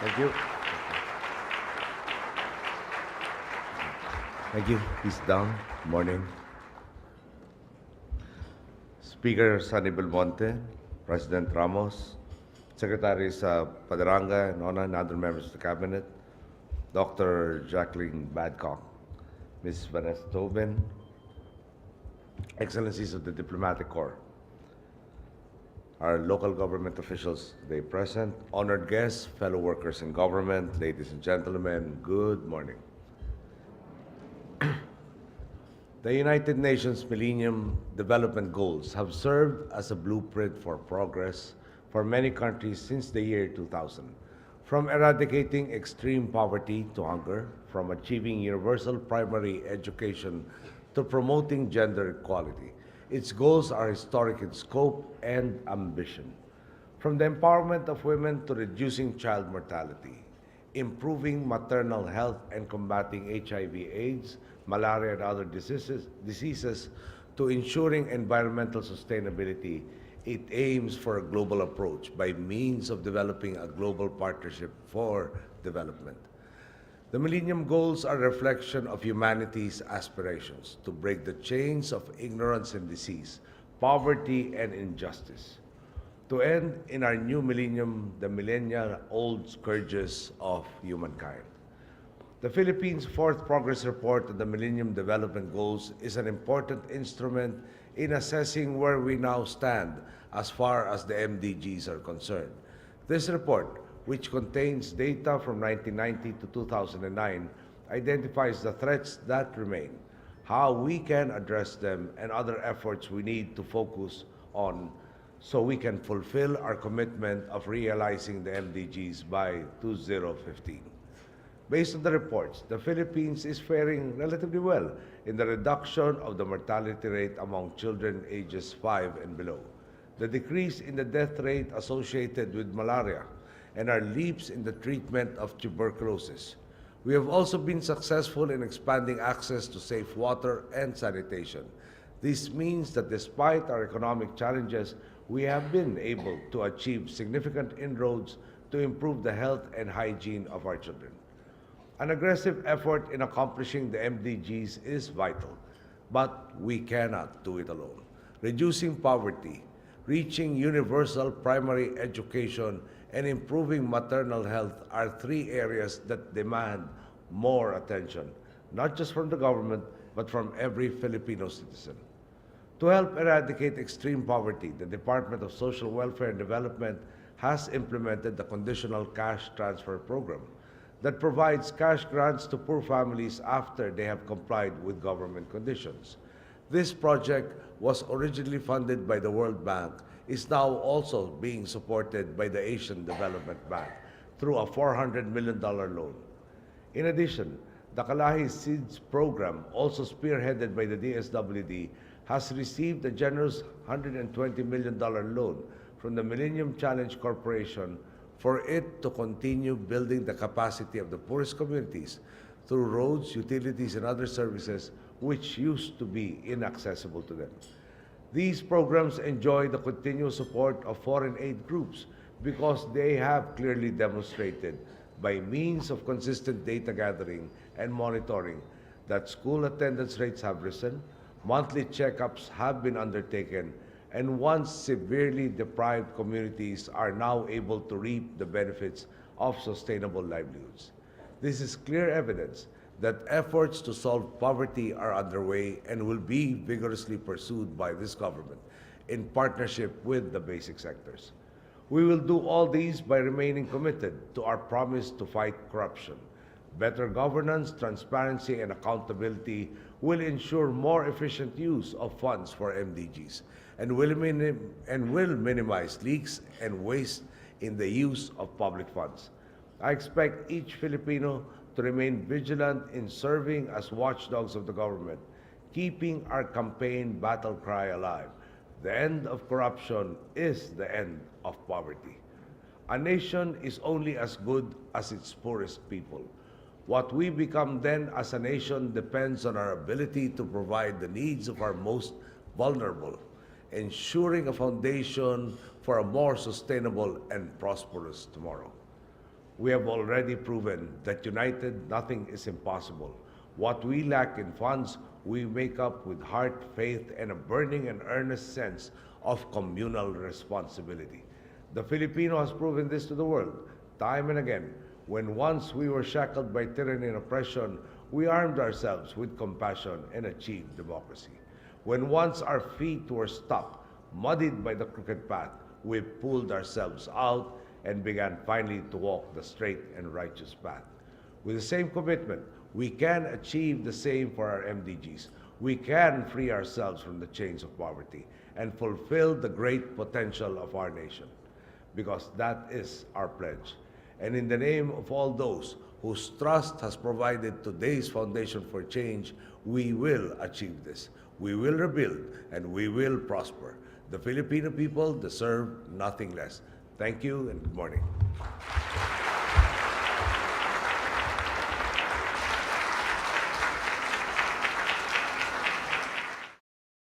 Thank you. Thank you. Peace down. Morning. Speaker Sonny Belmonte, President Ramos, Secretaries Padaranga, Nona, and other members of the Cabinet, Dr. Jacqueline Badcock, Ms. Vanessa Tobin, Excellencies of the Diplomatic Corps, our local government officials today present, honored guests, fellow workers in government, ladies and gentlemen, good morning. The United Nations Millennium Development Goals have served as a blueprint for progress for many countries since the year 2000. From eradicating extreme poverty to hunger, from achieving universal primary education to promoting gender equality, its goals are historic in scope and ambition. From the empowerment of women to reducing child mortality, improving maternal health and combating HIV/AIDS, malaria, and other diseases to ensuring environmental sustainability, it aims for a global approach by means of developing a global partnership for development. The Millennium Goals are a reflection of humanity's aspirations to break the chains of ignorance and disease, poverty and injustice, to end in our new millennium the millennia-old scourges of humankind. The Philippines' fourth progress report on the Millennium Development Goals is an important instrument in assessing where we now stand as far as the MDGs are concerned. This report, which contains data from 1990 to 2009, identifies the threats that remain, how we can address them, and other efforts we need to focus on so we can fulfill our commitment of realizing the MDGs by 2015. Based on the reports, the Philippines is faring relatively well in the reduction of the mortality rate among children ages 5 and below, the decrease in the death rate associated with malaria, and our leaps in the treatment of tuberculosis. We have also been successful in expanding access to safe water and sanitation. This means that despite our economic challenges, we have been able to achieve significant inroads to improve the health and hygiene of our children. An aggressive effort in accomplishing the MDGs is vital, but we cannot do it alone. Reducing poverty, reaching universal primary education, and improving maternal health are three areas that demand more attention, not just from the government, but from every Filipino citizen. To help eradicate extreme poverty, the Department of Social Welfare and Development has implemented the Conditional Cash Transfer Program that provides cash grants to poor families after they have complied with government conditions. This project was originally funded by the World Bank, is now also being supported by the Asian Development Bank through a $400 million loan. In addition, the Kalahi Seeds Program, also spearheaded by the DSWD, has received a generous $120 million loan from the Millennium Challenge Corporation for it to continue building the capacity of the poorest communities through roads, utilities, and other services which used to be inaccessible to them. These programs enjoy the continuous support of foreign aid groups because they have clearly demonstrated by means of consistent data gathering and monitoring that school attendance rates have risen, monthly checkups have been undertaken, and once severely deprived communities are now able to reap the benefits of sustainable livelihoods. This is clear evidence that efforts to solve poverty are underway and will be vigorously pursued by this government in partnership with the basic sectors. We will do all these by remaining committed to our promise to fight corruption. Better governance, transparency, and accountability will ensure more efficient use of funds for MDGs and will minimize leaks and waste in the use of public funds. I expect each Filipino to remain vigilant in serving as watchdogs of the government, keeping our campaign battle cry alive. The end of corruption is the end of poverty. A nation is only as good as its poorest people. What we become then as a nation depends on our ability to provide the needs of our most vulnerable, ensuring a foundation for a more sustainable and prosperous tomorrow. We have already proven that united, nothing is impossible. What we lack in funds, we make up with heart, faith, and a burning and earnest sense of communal responsibility. The Filipino has proven this to the world, time and again. When once we were shackled by tyranny and oppression, we armed ourselves with compassion and achieved democracy. When once our feet were stuck, muddied by the crooked path, we pulled ourselves out and began finally to walk the straight and righteous path. With the same commitment, we can achieve the same for our MDGs. We can free ourselves from the chains of poverty and fulfill the great potential of our nation, because that is our pledge. And in the name of all those whose trust has provided today's foundation for change, we will achieve this. We will rebuild and we will prosper. The Filipino people deserve nothing less. Thank you and good morning.